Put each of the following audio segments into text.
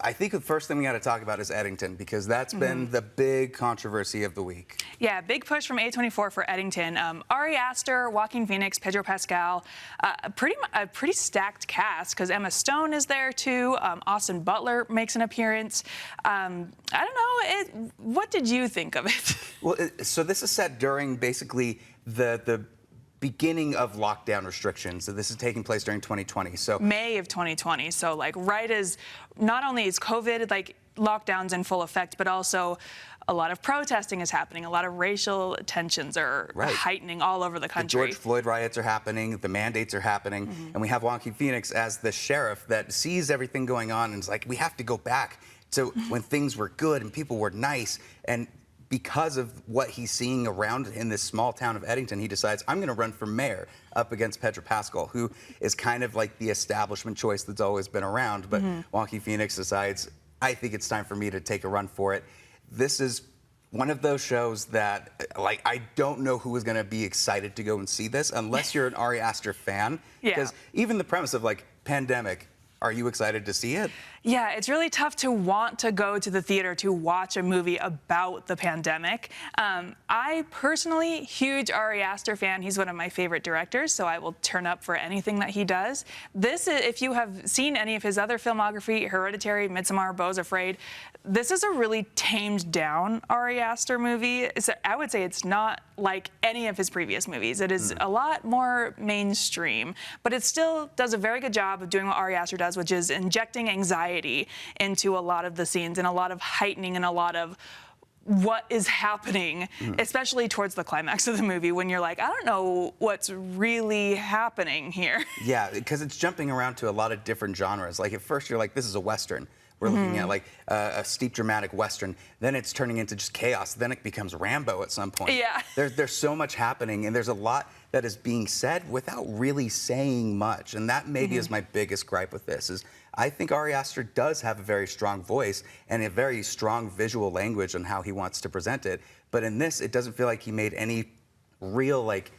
I think the first thing we got to talk about is Eddington, because that's been the big controversy of the week. Yeah, big push from A24 for Eddington. Ari Aster, Joaquin Phoenix, Pedro Pascal, a pretty stacked cast, because Emma Stone is there too. Austin Butler makes an appearance. I don't know, what did you think of it? Well, so this is set during basically the beginning of lockdown restrictions. So this is taking place during 2020. So May of 2020. So like right as not only is COVID like lockdowns in full effect, but also a lot of protesting is happening. A lot of racial tensions are heightening all over the country. The George Floyd riots are happening. The mandates are happening. And we have Joaquin Phoenix as the sheriff that sees everything going on and is like, we have to go back to when things were good and people were nice. And because of what he's seeing around in this small town of Eddington, he decides, I'm going to run for mayor up against Pedro Pascal, who is kind of like the establishment choice that's always been around. But Joaquin Phoenix decides, I think it's time for me to take a run for it. This is one of those shows that, like, I don't know who is going to be excited to go and see this unless you're an Ari Aster fan. Because even the premise of, like, pandemic, are you excited to see it? Yeah, it's really tough to want to go to the theater to watch a movie about the pandemic. I personally, huge Ari Aster fan. He's one of my favorite directors, so I will turn up for anything that he does. This is, if you have seen any of his other filmography, Hereditary, Midsommar, Beau's Afraid, this is a really tamed down Ari Aster movie. So I would say it's not like any of his previous movies. It is a lot more mainstream, but it still does a very good job of doing what Ari Aster does, which is injecting anxiety into a lot of the scenes and a lot of heightening and a lot of what is happening, especially towards the climax of the movie when you're like, I don't know what's really happening here. Yeah, because it's jumping around to a lot of different genres. Like at first you're like, this is a Western. We're looking at like a steep dramatic Western. Then it's turning into just chaos. Then it becomes Rambo at some point. Yeah. There's so much happening, and there's a lot that is being said without really saying much. And that maybe is my biggest gripe with this, is I think Ari Aster does have a very strong voice and a very strong visual language on how he wants to present it. But in this, it doesn't feel like he made any real, like,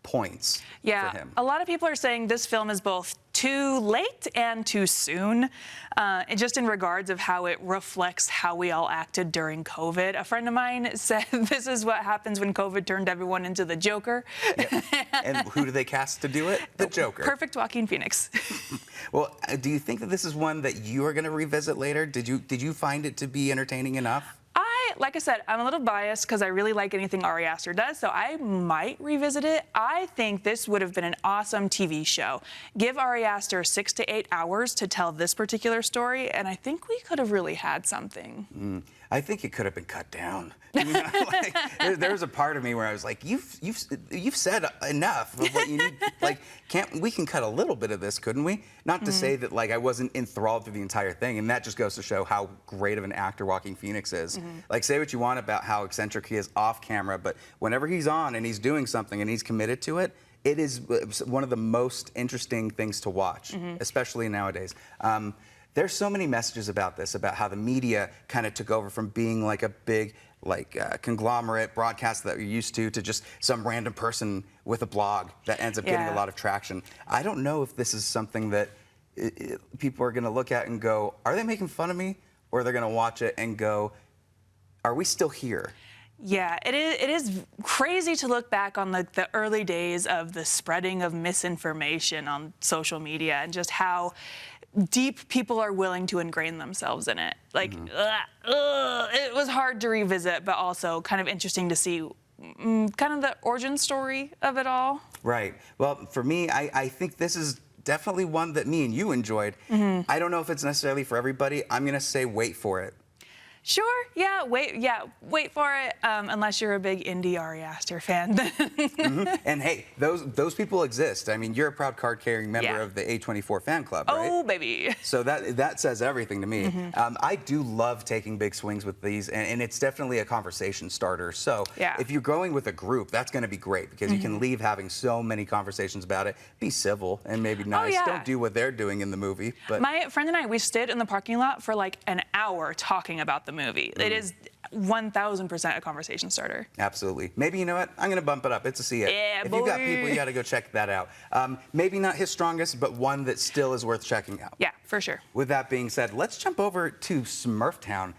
points for him. A lot of people are saying this film is both too late and too soon, and just in regards of how it reflects how we all acted during COVID. A friend of mine said this is what happens when COVID turned everyone into the Joker. And who do they cast to do it? The Joker. Perfect Joaquin Phoenix. Well, do you think that this is one that you are going to revisit later? Did you find it to be entertaining enough? Like I said, I'm a little biased because I really like anything Ari Aster does, so I might revisit it. I think this would have been an awesome TV show. Give Ari Aster 6 to 8 hours to tell this particular story, and I think we could have really had something. I think it could have been cut down. You know, like, there was a part of me where I was like, you've said enough of what you need. Like, we can cut a little bit of this, couldn't we? Not to say that like I wasn't enthralled through the entire thing, and that just goes to show how great of an actor Joaquin Phoenix is. Like, say what you want about how eccentric he is off camera, but whenever he's on and he's doing something and he's committed to it, it is one of the most interesting things to watch, especially nowadays. There's so many messages about this, about how the media kind of took over from being like a big, like conglomerate broadcast that you're used to just some random person with a blog that ends up getting a lot of traction. I don't know if this is something that people are going to look at and go, are they making fun of me? Or they're going to watch it and go, are we still here? Yeah, it is crazy to look back on the early days of the spreading of misinformation on social media and just how deep people are willing to ingrain themselves in it. Like, it was hard to revisit, but also kind of interesting to see kind of the origin story of it all. Right. Well, for me, I think this is definitely one that me and you enjoyed. I don't know if it's necessarily for everybody. I'm going to say wait for it. Sure, wait for it, unless you're a big indie Ari Aster fan. And hey, those people exist. I mean, you're a proud card-carrying member of the A24 fan club, right? Oh, baby. So that says everything to me. I do love taking big swings with these, and it's definitely a conversation starter. So if you're going with a group, that's going to be great, because you can leave having so many conversations about it. Be civil and maybe nice. Don't do what they're doing in the movie. But my friend and I, we stood in the parking lot for like an hour talking about the movie. It is 1000% a conversation starter. Absolutely. Maybe, you know what? I'm going to bump it up. It's a see it. Yeah, if you've got boy. people, you got to go check that out. Maybe not his strongest, but one that still is worth checking out. Yeah, for sure. With that being said, let's jump over to Smurftown.